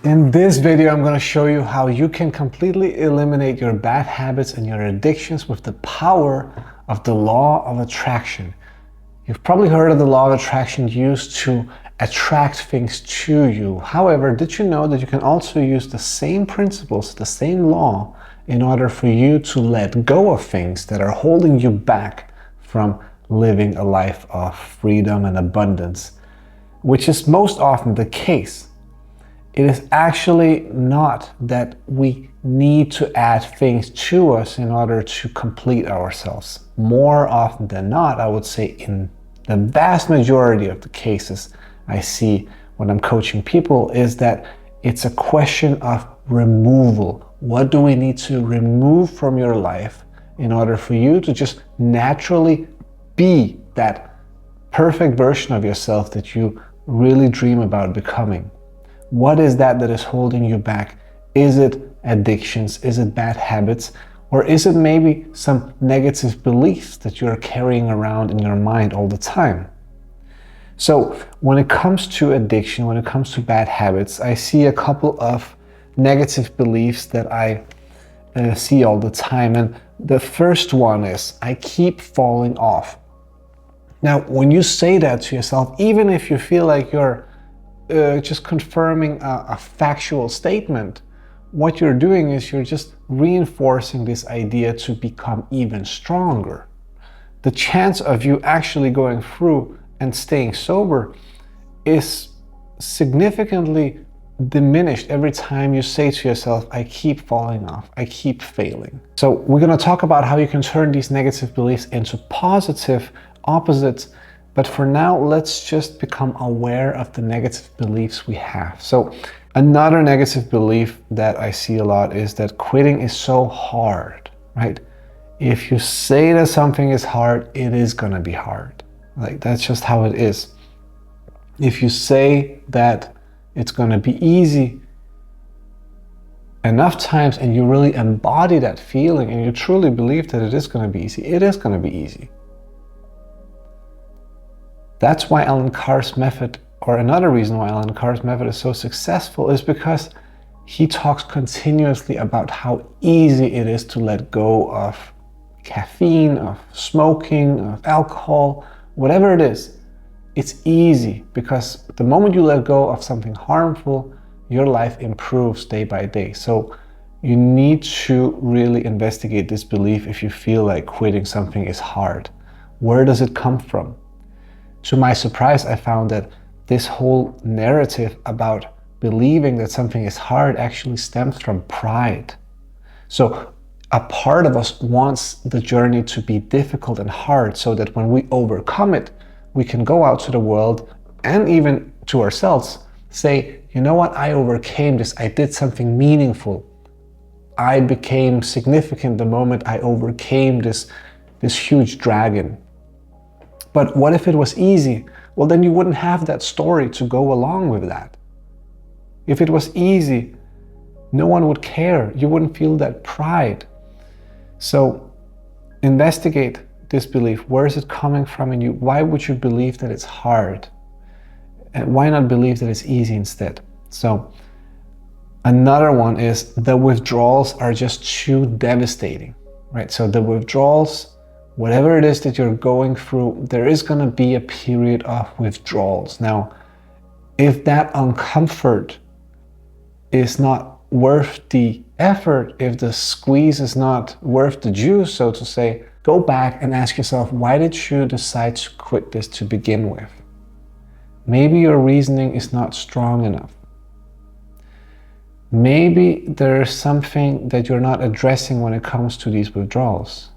In this video, I'm going to show you how you can completely eliminate your bad habits and your addictions with the power of the law of attraction. You've probably heard of the law of attraction used to attract things to you. However, did you know that you can also use the same principles, the same law, in order for you to let go of things that are holding you back from living a life of freedom and abundance, which is most often the case. It is actually not that we need to add things to us in order to complete ourselves. More often than not, I would say in the vast majority of the cases I see when I'm coaching people, is that it's a question of removal. What do we need to remove from your life in order for you to just naturally be that perfect version of yourself that you really dream about becoming? What is that is holding you back? Is it addictions? Is it bad habits? Or is it maybe some negative beliefs that you're carrying around in your mind all the time? So when it comes to addiction, when it comes to bad habits, I see a couple of negative beliefs that I see all the time. And the first one is, I keep falling off. Now, when you say that to yourself, even if you feel like you're just confirming a factual statement, what you're doing is you're just reinforcing this idea to become even stronger. The chance of you actually going through and staying sober is significantly diminished every time you say to yourself, I keep falling off, I keep failing. So we're going to talk about how you can turn these negative beliefs into positive opposites. But for now, let's just become aware of the negative beliefs we have. So another negative belief that I see a lot is that quitting is so hard, right? If you say that something is hard, it is going to be hard. Like, that's just how it is. If you say that it's going to be easy enough times and you really embody that feeling and you truly believe that it is going to be easy, it is going to be easy. That's why Allen Carr's method, or another reason why Allen Carr's method is so successful, is because he talks continuously about how easy it is to let go of caffeine, of smoking, of alcohol, whatever it is. It's easy because the moment you let go of something harmful, your life improves day by day. So you need to really investigate this belief if you feel like quitting something is hard. Where does it come from? To my surprise, I found that this whole narrative about believing that something is hard actually stems from pride. So a part of us wants the journey to be difficult and hard so that when we overcome it, we can go out to the world and even to ourselves, say, you know what, I overcame this, I did something meaningful. I became significant the moment I overcame this huge dragon. But what if it was easy? Well, then you wouldn't have that story to go along with that. If it was easy, no one would care. You wouldn't feel that pride. So investigate this belief. Where is it coming from in you? Why would you believe that it's hard? And why not believe that it's easy instead? So another one is the withdrawals are just too devastating, right? So the withdrawals, whatever it is that you're going through, there is going to be a period of withdrawals. Now, if that uncomfort is not worth the effort, if the squeeze is not worth the juice, so to say, go back and ask yourself, why did you decide to quit this to begin with? Maybe your reasoning is not strong enough. Maybe there's something that you're not addressing when it comes to these withdrawals.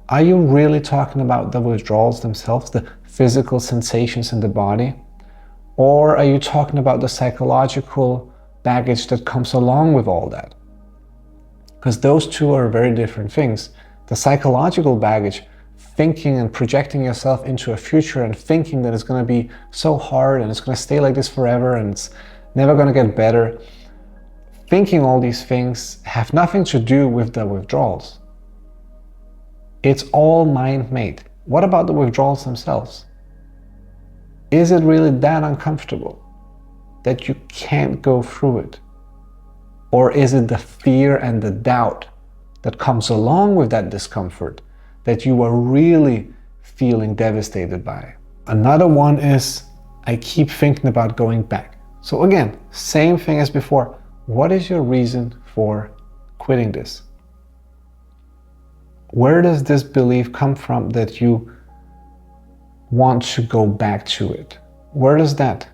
Are you really talking about the withdrawals themselves, the physical sensations in the body? Or are you talking about the psychological baggage that comes along with all that? Because those two are very different things. The psychological baggage, thinking and projecting yourself into a future and thinking that it's going to be so hard and it's going to stay like this forever and it's never going to get better. Thinking all these things have nothing to do with the withdrawals. It's all mind-made. What about the withdrawals themselves? Is it really that uncomfortable that you can't go through it? Or is it the fear and the doubt that comes along with that discomfort that you are really feeling devastated by? Another one is, I keep thinking about going back. So again, same thing as before. What is your reason for quitting this? Where does this belief come from that you want to go back to it? Where does that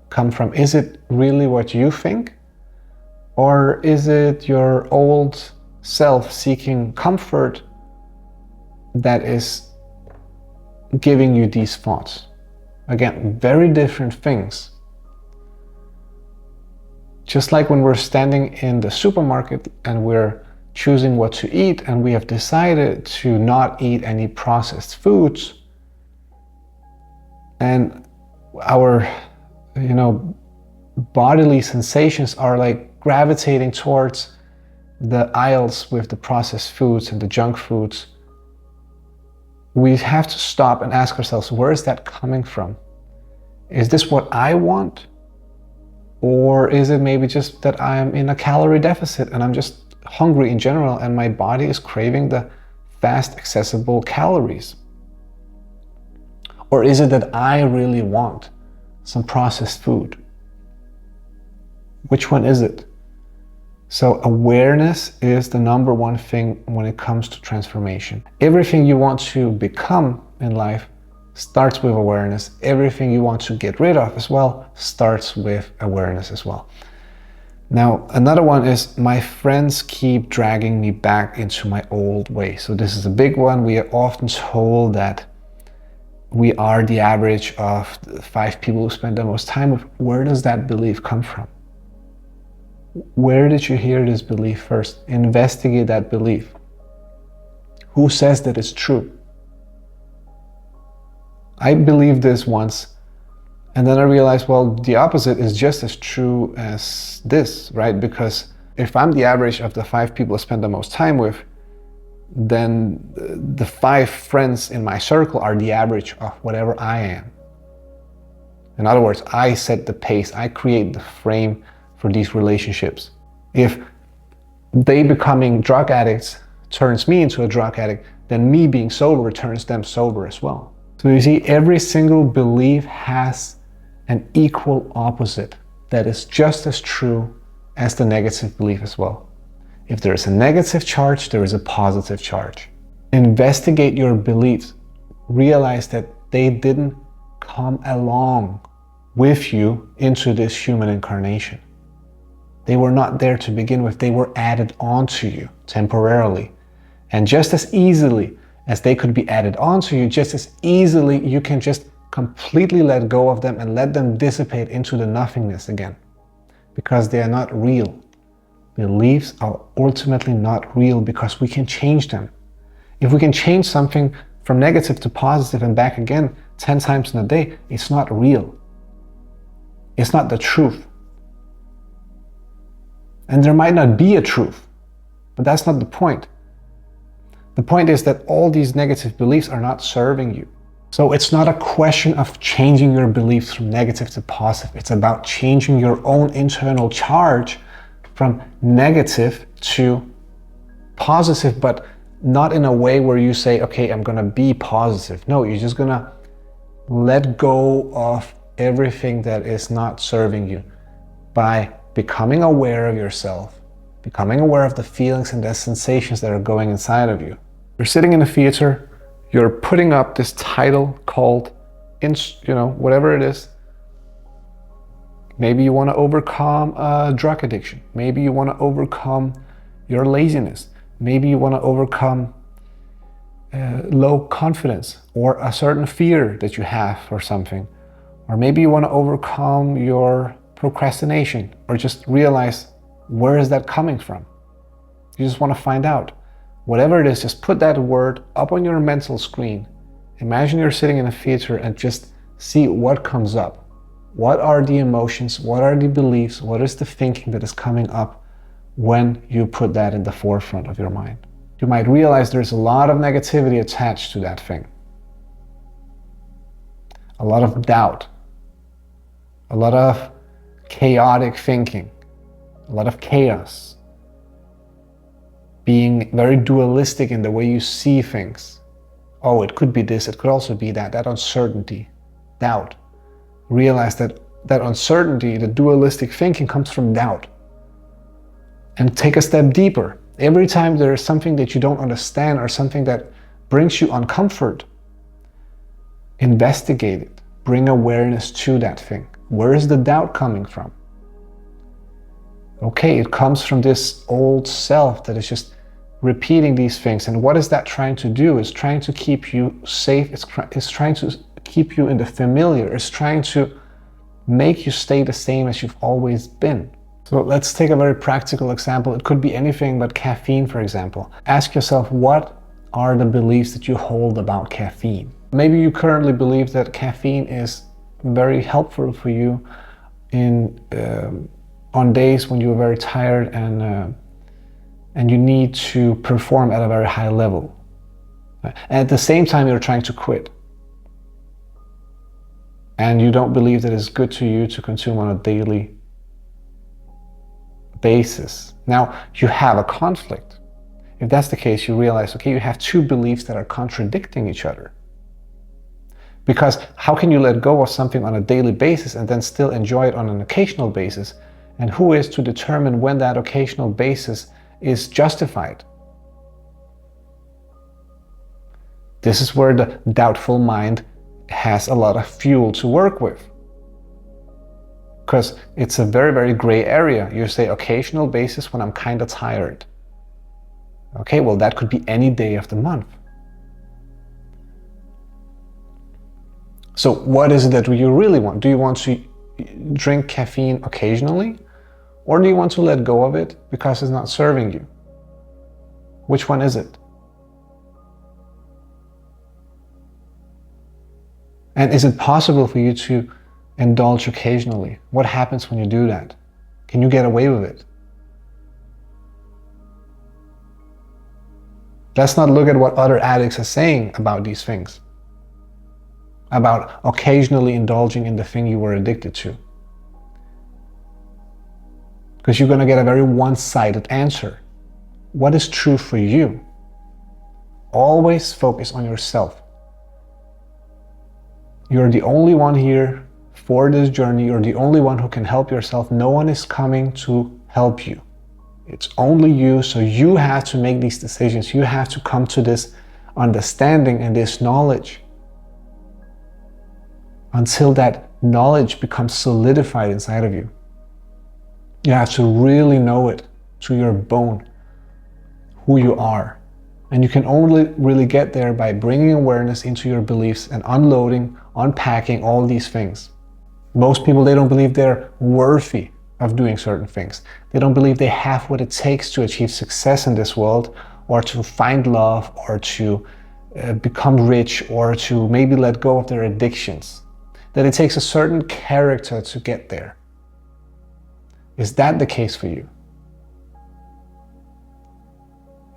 come from? Is it really what you think? Or is it your old self seeking comfort that is giving you these thoughts? Again, very different things. Just like when we're standing in the supermarket and we're choosing what to eat and we have decided to not eat any processed foods, and our bodily sensations are like gravitating towards the aisles with the processed foods and the junk foods, we have to stop and ask ourselves, where is that coming from? Is this what I want? Or is it maybe just that I'm in a calorie deficit and I'm just hungry in general and my body is craving the fast accessible calories? Or is it that I really want some processed food? Which one is it? So awareness is the number one thing when it comes to transformation. Everything you want to become in life starts with awareness. Everything you want to get rid of as well starts with awareness as well. Now, another one is, my friends keep dragging me back into my old ways. So this is a big one. We are often told that we are the average of the 5 people who spend the most time with. Where does that belief come from? Where did you hear this belief first? Investigate that belief. Who says that it's true? I believed this once, and then I realized, well, the opposite is just as true as this, right? Because if I'm the average of the 5 people I spend the most time with, then the 5 friends in my circle are the average of whatever I am. In other words, I set the pace, I create the frame for these relationships. If they becoming drug addicts turns me into a drug addict, then me being sober turns them sober as well. So you see, every single belief has an equal opposite that is just as true as the negative belief as well. If there is a negative charge, there is a positive charge. Investigate your beliefs. Realize that they didn't come along with you into this human incarnation. They were not there to begin with. They were added onto you temporarily. And just as easily as they could be added onto you, just as easily you can just completely let go of them and let them dissipate into the nothingness again, because they are not real. Beliefs are ultimately not real because we can change them. If we can change something from negative to positive and back again 10 times in a day, it's not real. It's not the truth. And there might not be a truth, but that's not the point. The point is that all these negative beliefs are not serving you. So it's not a question of changing your beliefs from negative to positive. It's about changing your own internal charge from negative to positive, but not in a way where you say, okay, I'm gonna be positive. No, you're just gonna let go of everything that is not serving you by becoming aware of yourself, becoming aware of the feelings and the sensations that are going inside of you. You're sitting in a theater, you're putting up this title called, whatever it is. Maybe you want to overcome a drug addiction. Maybe you want to overcome your laziness. Maybe you want to overcome low confidence or a certain fear that you have for something. Or maybe you want to overcome your procrastination, or just realize, where is that coming from? You just want to find out. Whatever it is, just put that word up on your mental screen. Imagine you're sitting in a theater and just see what comes up. What are the emotions? What are the beliefs? What is the thinking that is coming up when you put that in the forefront of your mind? You might realize there's a lot of negativity attached to that thing. A lot of doubt. A lot of chaotic thinking. a lot of chaos, being very dualistic in the way you see things. Oh, it could be this, it could also be that. That uncertainty, doubt. Realize that that uncertainty, the dualistic thinking, comes from doubt. And take a step deeper. Every time there is something that you don't understand or something that brings you uncomfort, investigate it. Bring awareness to that thing. Where is the doubt coming from? Okay, it comes from this old self that is just repeating these things. And what is that trying to do? It's trying to keep you safe. It's trying to keep you in the familiar. It's trying to make you stay the same as you've always been. So let's take a very practical example. It could be anything but caffeine, for example. Ask yourself, what are the beliefs that you hold about caffeine? Maybe you currently believe that caffeine is very helpful for you on days when you're very tired and you need to perform at a very high level. And at the same time, you're trying to quit. And you don't believe that it's good to you to consume on a daily basis. Now, you have a conflict. If that's the case, you realize, okay, you have two beliefs that are contradicting each other. Because how can you let go of something on a daily basis and then still enjoy it on an occasional basis? And who is to determine when that occasional basis is justified? This is where the doubtful mind has a lot of fuel to work with. Because it's a very, very gray area. You say occasional basis when I'm kind of tired. Okay, well, that could be any day of the month. So what is it that you really want? Do you want to drink caffeine occasionally? Or do you want to let go of it because it's not serving you? Which one is it? And is it possible for you to indulge occasionally? What happens when you do that? Can you get away with it? Let's not look at what other addicts are saying about these things. About occasionally indulging in the thing you were addicted to. Because you're going to get a very one-sided answer. What is true for you? Always focus on yourself. You're the only one here for this journey. You're the only one who can help yourself. No one is coming to help you. It's only you, so you have to make these decisions. You have to come to this understanding and this knowledge. Until that knowledge becomes solidified inside of you. You have to really know it to your bone, who you are. And you can only really get there by bringing awareness into your beliefs and unloading, unpacking all these things. Most people, they don't believe they're worthy of doing certain things. They don't believe they have what it takes to achieve success in this world, or to find love, or to become rich, or to maybe let go of their addictions. That it takes a certain character to get there. Is that the case for you?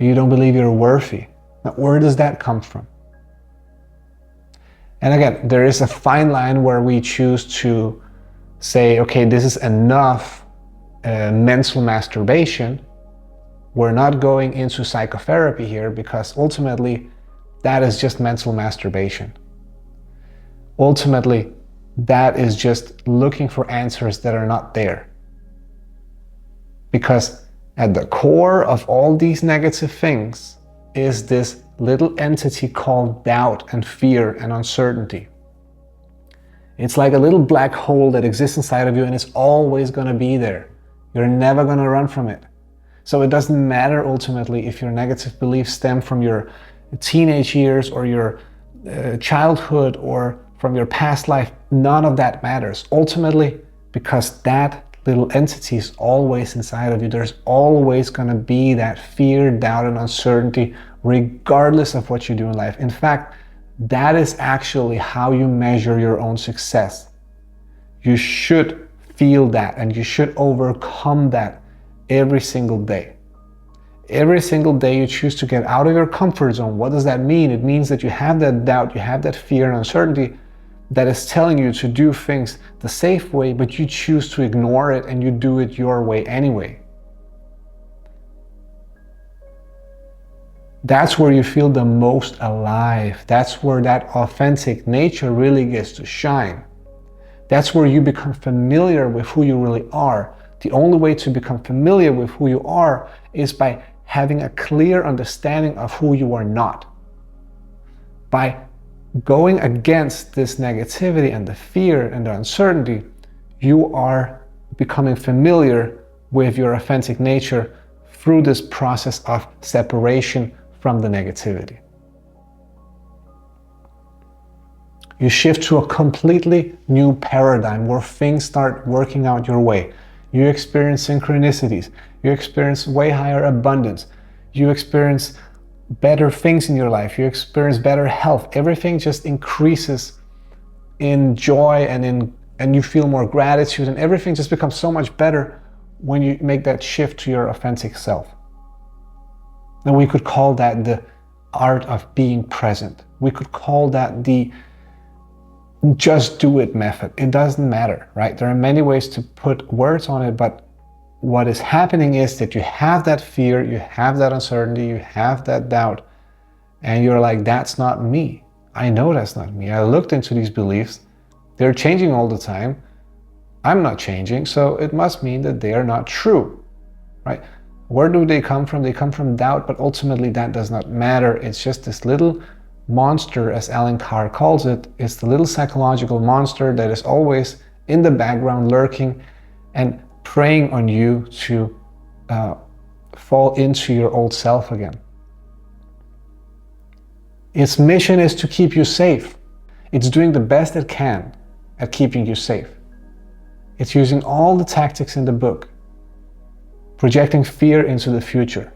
You don't believe you're worthy. Now, where does that come from? And again, there is a fine line where we choose to say, okay, this is enough mental masturbation. We're not going into psychotherapy here, because ultimately that is just mental masturbation. Ultimately, that is just looking for answers that are not there. Because at the core of all these negative things is this little entity called doubt and fear and uncertainty. It's like a little black hole that exists inside of you, and it's always going to be there. You're never going to run from it. So it doesn't matter ultimately if your negative beliefs stem from your teenage years or your childhood or from your past life. None of that matters ultimately, because that little entity is always inside of you. There's always going to be that fear, doubt, and uncertainty, regardless of what you do in life. In fact, that is actually how you measure your own success. You should feel that, and you should overcome that every single day. Every single day you choose to get out of your comfort zone. What does that mean? It means that you have that doubt, you have that fear and uncertainty, that is telling you to do things the safe way, but you choose to ignore it and you do it your way anyway. That's where you feel the most alive. That's where that authentic nature really gets to shine. That's where you become familiar with who you really are. The only way to become familiar with who you are is by having a clear understanding of who you are not. By going against this negativity and the fear and the uncertainty, you are becoming familiar with your authentic nature through this process of separation from the negativity. You shift to a completely new paradigm where things start working out your way. You experience synchronicities. You experience way higher abundance. You experience better things in your life. You experience better health. Everything just increases in joy and you feel more gratitude, and everything just becomes so much better when you make that shift to your authentic self. And we could call that the art of being present. We could call that the just do it method. It doesn't matter, right? There are many ways to put words on it, but what is happening is that you have that fear, you have that uncertainty, you have that doubt, and you're like, that's not me. I know that's not me. I looked into these beliefs. They're changing all the time. I'm not changing, so it must mean that they are not true, right? Where do they come from? They come from doubt, but ultimately that does not matter. It's just this little monster, as Alan Carr calls it. It's the little psychological monster that is always in the background lurking and preying on you to fall into your old self again. Its mission is to keep you safe. It's doing the best it can at keeping you safe. It's using all the tactics in the book, projecting fear into the future,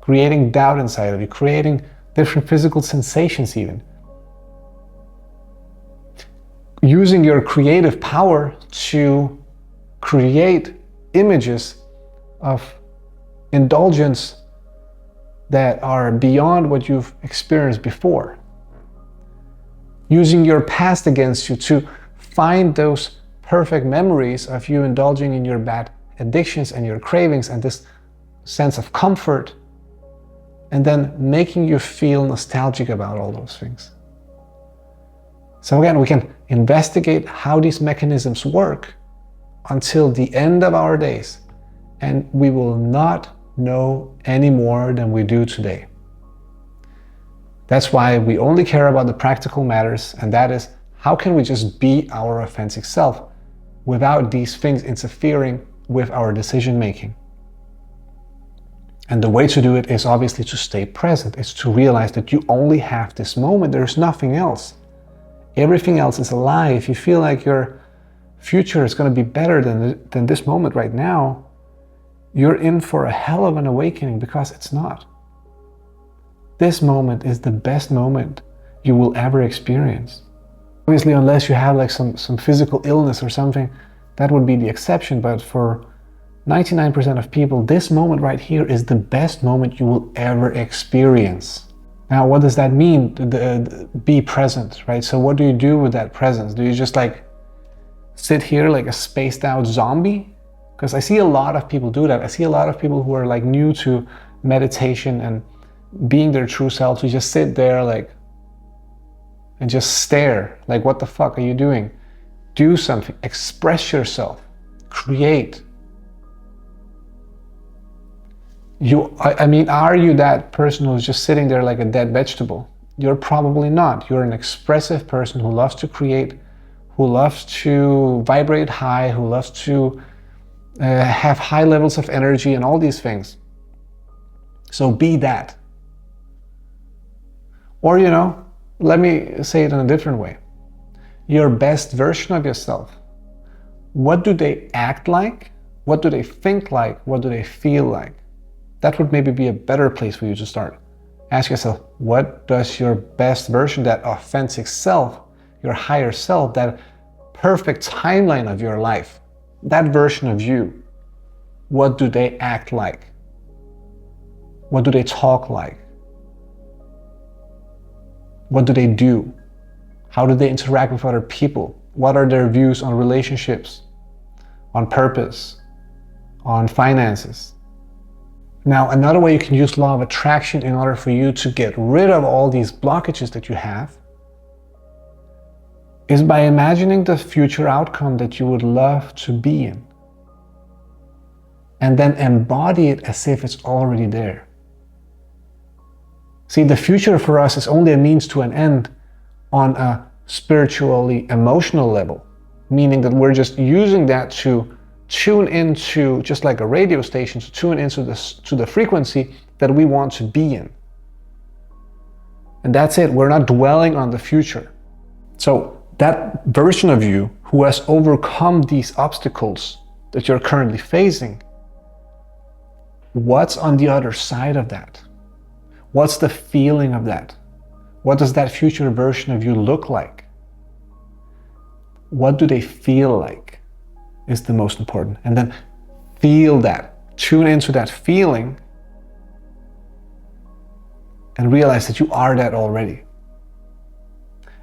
creating doubt inside of you, creating different physical sensations even. Using your creative power to create images of indulgence that are beyond what you've experienced before. Using your past against you to find those perfect memories of you indulging in your bad addictions and your cravings and this sense of comfort, and then making you feel nostalgic about all those things. So again, we can investigate how these mechanisms work until the end of our days, and we will not know any more than we do today. That's why we only care about the practical matters, and that is, how can we just be our authentic self without these things interfering with our decision making? And the way to do it is obviously to stay present. It's to realize that you only have this moment. There's nothing else. Everything else is a lie. If you feel like your future is going to be better than this moment right now, you're in for a hell of an awakening, because it's not. This moment is the best moment you will ever experience. Obviously, unless you have like some physical illness or something, that would be the exception. But for 99% of people, this moment right here is the best moment you will ever experience. Now, what does that mean? Be present, right? So what do you do with that presence? Do you just like sit here like a spaced out zombie? Because I see a lot of people do that. I see a lot of people who are like new to meditation and being their true selves, who just sit there like and just stare. Like, what the fuck are you doing? Do something, express yourself, create. I mean, are you that person who's just sitting there like a dead vegetable? You're probably not. You're an expressive person who loves to create, who loves to vibrate high, who loves to have high levels of energy and all these things. So be that. Or, let me say it in a different way. Your best version of yourself. What do they act like? What do they think like? What do they feel like? That would maybe be a better place for you to start. Ask yourself, what does your best version, that authentic self, your higher self, that perfect timeline of your life, that version of you, what do they act like? What do they talk like? What do they do? How do they interact with other people? What are their views on relationships, on purpose, on finances? Now, another way you can use law of attraction in order for you to get rid of all these blockages that you have is by imagining the future outcome that you would love to be in, and then embody it as if it's already there. See, the future for us is only a means to an end on a spiritually emotional level, meaning that we're just using that to tune into, just like a radio station, to tune into the frequency that we want to be in. And that's it. We're not dwelling on the future. So that version of you who has overcome these obstacles that you're currently facing, what's on the other side of that? What's the feeling of that? What does that future version of you look like? What do they feel like is the most important. And then feel that, tune into that feeling, and realize that you are that already.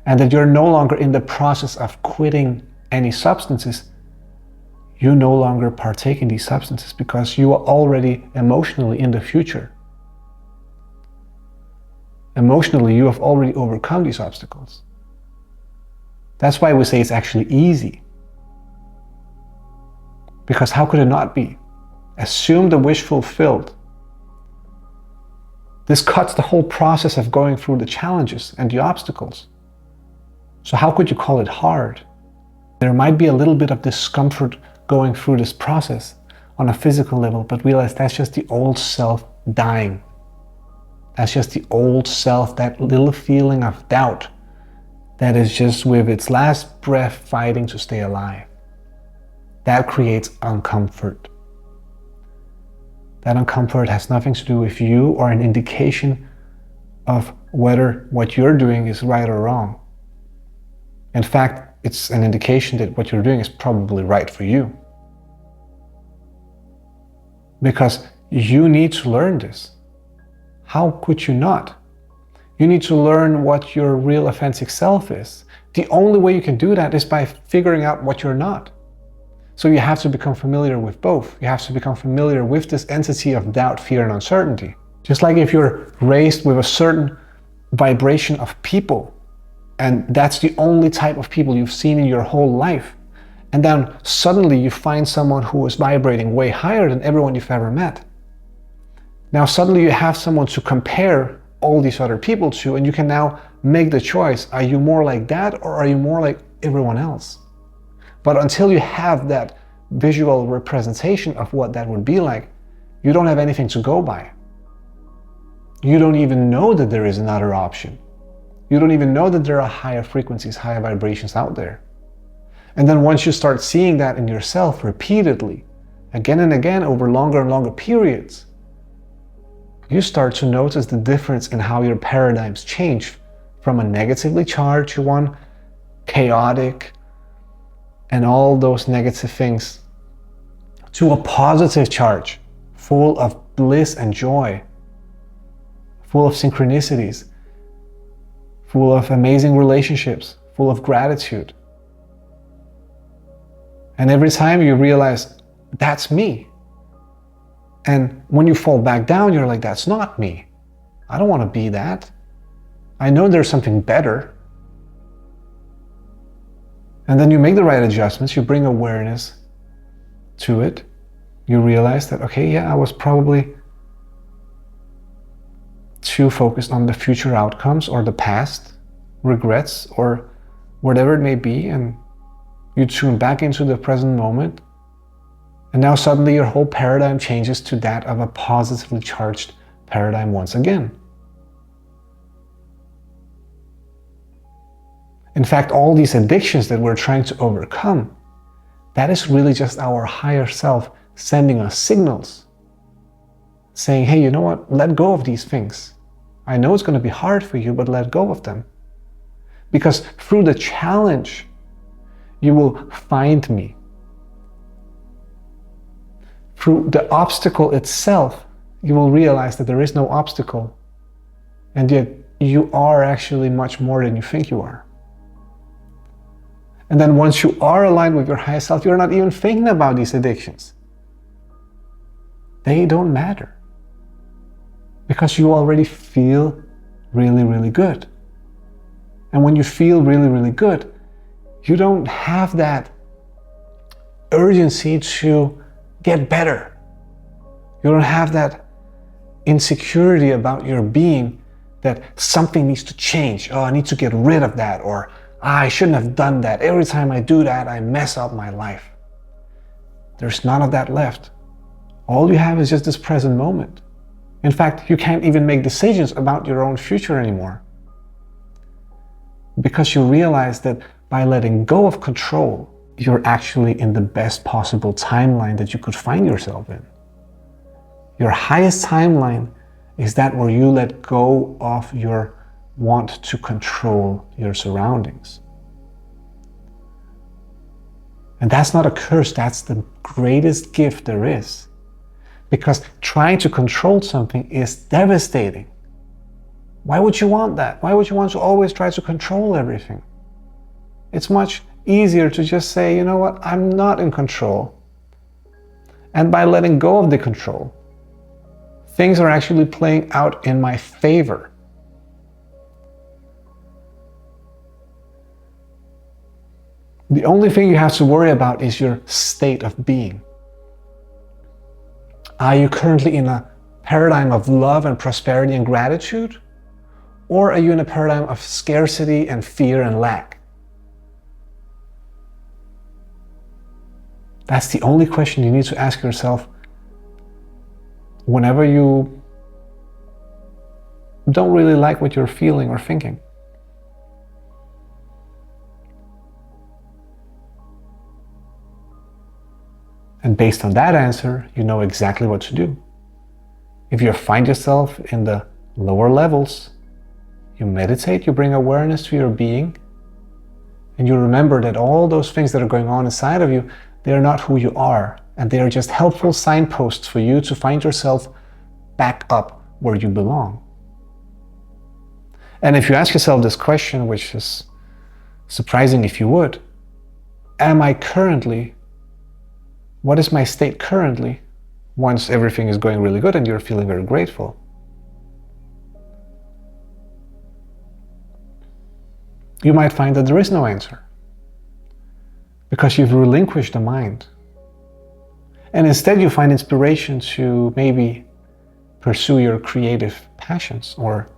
And that you're no longer in the process of quitting any substances. You no longer partake in these substances because you are already emotionally in the future. Emotionally, you have already overcome these obstacles. That's why we say it's actually easy. Because how could it not be? Assume the wish fulfilled. This cuts the whole process of going through the challenges and the obstacles. So how could you call it hard? There might be a little bit of discomfort going through this process on a physical level, but realize that's just the old self dying. That's just the old self, that little feeling of doubt that is just with its last breath fighting to stay alive. That creates uncomfort. That uncomfort has nothing to do with you or an indication of whether what you're doing is right or wrong. In fact, it's an indication that what you're doing is probably right for you. Because you need to learn this. How could you not? You need to learn what your real authentic self is. The only way you can do that is by figuring out what you're not. So you have to become familiar with both. You have to become familiar with this entity of doubt, fear, and uncertainty. Just like if you're raised with a certain vibration of people, and that's the only type of people you've seen in your whole life, and then suddenly you find someone who is vibrating way higher than everyone you've ever met. Now suddenly you have someone to compare all these other people to, and you can now make the choice. Are you more like that, or are you more like everyone else? But until you have that visual representation of what that would be like, you don't have anything to go by. You don't even know that there is another option. You don't even know that there are higher frequencies, higher vibrations out there. And then once you start seeing that in yourself repeatedly, again and again over longer and longer periods, you start to notice the difference in how your paradigms change from a negatively charged one, chaotic, and all those negative things, to a positive charge, full of bliss and joy, full of synchronicities, full of amazing relationships, full of gratitude. And every time you realize, that's me. And when you fall back down, you're like, that's not me. I don't want to be that. I know there's something better. And then you make the right adjustments, you bring awareness to it. You realize that, okay, yeah, I was probably too focused on the future outcomes or the past regrets or whatever it may be, and you tune back into the present moment. And now suddenly your whole paradigm changes to that of a positively charged paradigm once again. In fact, all these addictions that we're trying to overcome, that is really just our higher self sending us signals, saying, hey, you know what? Let go of these things. I know it's going to be hard for you, but let go of them. Because through the challenge, you will find me. Through the obstacle itself, you will realize that there is no obstacle, and yet you are actually much more than you think you are. And then once you are aligned with your higher self, you're not even thinking about these addictions. They don't matter because you already feel really, really good. And when you feel really, really good, you don't have that urgency to get better. You don't have that insecurity about your being that something needs to change. Oh, I need to get rid of that, or I shouldn't have done that. Every time I do that, I mess up my life. There's none of that left. All you have is just this present moment. In fact, you can't even make decisions about your own future anymore, because you realize that by letting go of control, you're actually in the best possible timeline that you could find yourself in. Your highest timeline is that where you let go of your want to control your surroundings. And that's not a curse, that's the greatest gift there is. Because trying to control something is devastating. Why would you want that? Why would you want to always try to control everything? It's much easier to just say, you know what, I'm not in control. And by letting go of the control, things are actually playing out in my favor. The only thing you have to worry about is your state of being. Are you currently in a paradigm of love and prosperity and gratitude? Or are you in a paradigm of scarcity and fear and lack? That's the only question you need to ask yourself whenever you don't really like what you're feeling or thinking. And based on that answer, you know exactly what to do. If you find yourself in the lower levels, you meditate, you bring awareness to your being, and you remember that all those things that are going on inside of you, they are not who you are, and they are just helpful signposts for you to find yourself back up where you belong. And if you ask yourself this question, which is surprising if you would, what is my state currently once everything is going really good and you're feeling very grateful? You might find that there is no answer because you've relinquished the mind. And instead you find inspiration to maybe pursue your creative passions or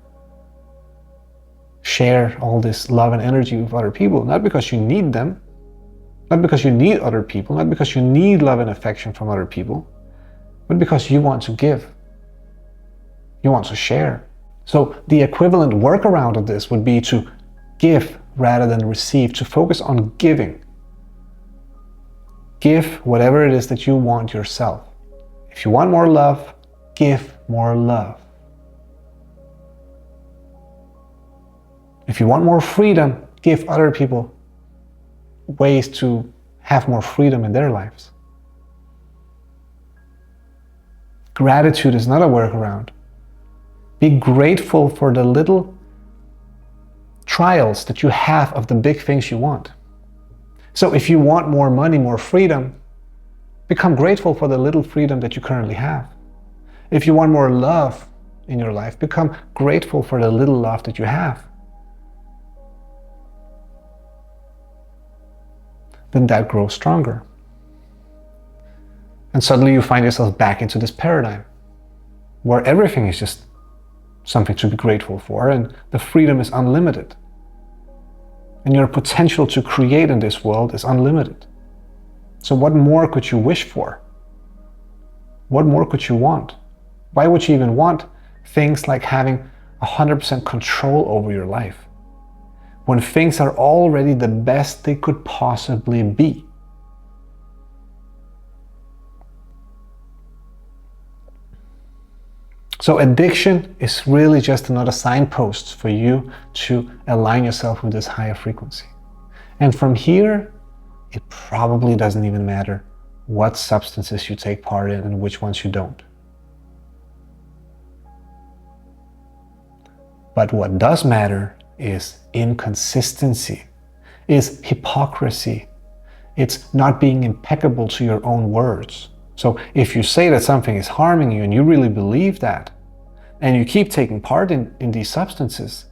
share all this love and energy with other people, not because you need them, not because you need other people, not because you need love and affection from other people, but because you want to give. You want to share. So the equivalent workaround of this would be to give rather than receive, to focus on giving. Give whatever it is that you want yourself. If you want more love, give more love. If you want more freedom, give other people ways to have more freedom in their lives. Gratitude is not a workaround. Be grateful for the little trials that you have of the big things you want. So if you want more money, more freedom, become grateful for the little freedom that you currently have. If you want more love in your life, become grateful for the little love that you have. Then that grows stronger. And suddenly you find yourself back into this paradigm where everything is just something to be grateful for and the freedom is unlimited. And your potential to create in this world is unlimited. So what more could you wish for? What more could you want? Why would you even want things like having 100% control over your life when things are already the best they could possibly be? So addiction is really just another signpost for you to align yourself with this higher frequency. And from here, it probably doesn't even matter what substances you take part in and which ones you don't. But what does matter is inconsistency. is hypocrisy. It's not being impeccable to your own words. So if you say that something is harming you and you really believe that, and you keep taking part in these substances,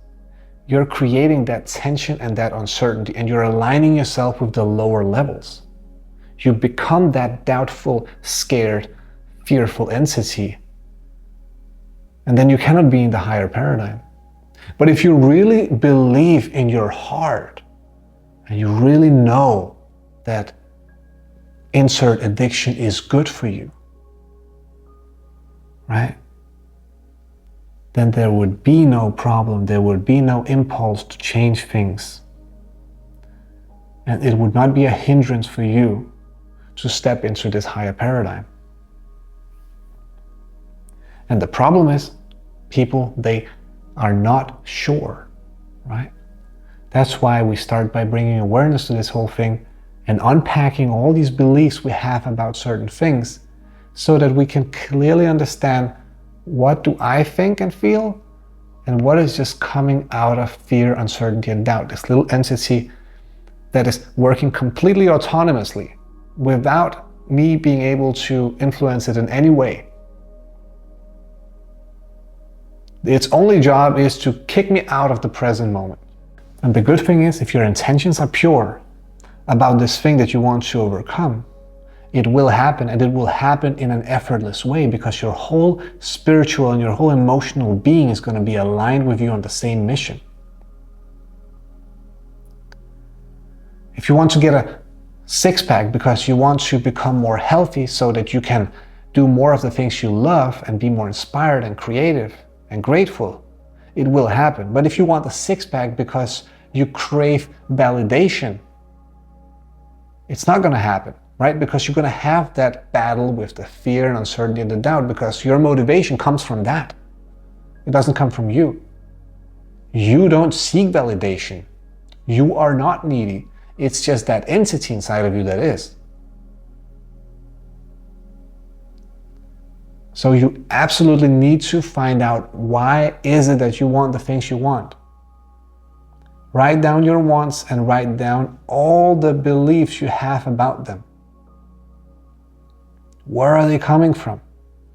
you're creating that tension and that uncertainty, and you're aligning yourself with the lower levels. You become that doubtful, scared, fearful entity. And then you cannot be in the higher paradigm. But if you really believe in your heart, and you really know that insert addiction is good for you, right? Then there would be no problem, there would be no impulse to change things. And it would not be a hindrance for you to step into this higher paradigm. And the problem is, people, they are not sure, right? That's why we start by bringing awareness to this whole thing and unpacking all these beliefs we have about certain things, so that we can clearly understand, what do I think and feel, and what is just coming out of fear, uncertainty, and doubt. This little entity that is working completely autonomously without me being able to influence it in any way. Its only job is to kick me out of the present moment. And the good thing is, if your intentions are pure about this thing that you want to overcome, it will happen, and it will happen in an effortless way, because your whole spiritual and your whole emotional being is going to be aligned with you on the same mission. If you want to get a six-pack because you want to become more healthy so that you can do more of the things you love and be more inspired and creative and grateful, it will happen. But if you want a six-pack because you crave validation, it's not going to happen, right? Because you're going to have that battle with the fear and uncertainty and the doubt, because your motivation comes from that. It doesn't come from you. You don't seek validation. You are not needy. It's just that entity inside of you that is. So you absolutely need to find out, why is it that you want the things you want? Write down your wants and write down all the beliefs you have about them. Where are they coming from?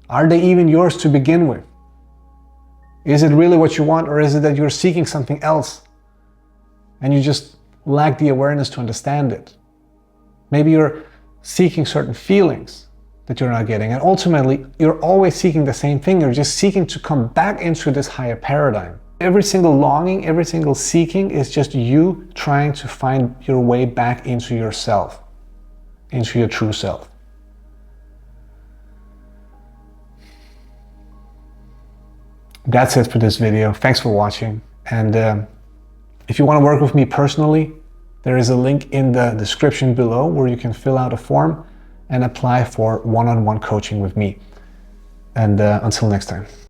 Are they even yours to begin with? Is it really what you want, or is it that you're seeking something else and you just lack the awareness to understand it? Maybe you're seeking certain feelings that you're not getting, and ultimately you're always seeking the same thing. You're just seeking to come back into this higher paradigm. Every single longing, every single seeking is just you trying to find your way back into yourself, into your true self. That's it for this video. Thanks for watching. And if you want to work with me personally, there is a link in the description below where you can fill out a form and apply for one-on-one coaching with me. And until next time.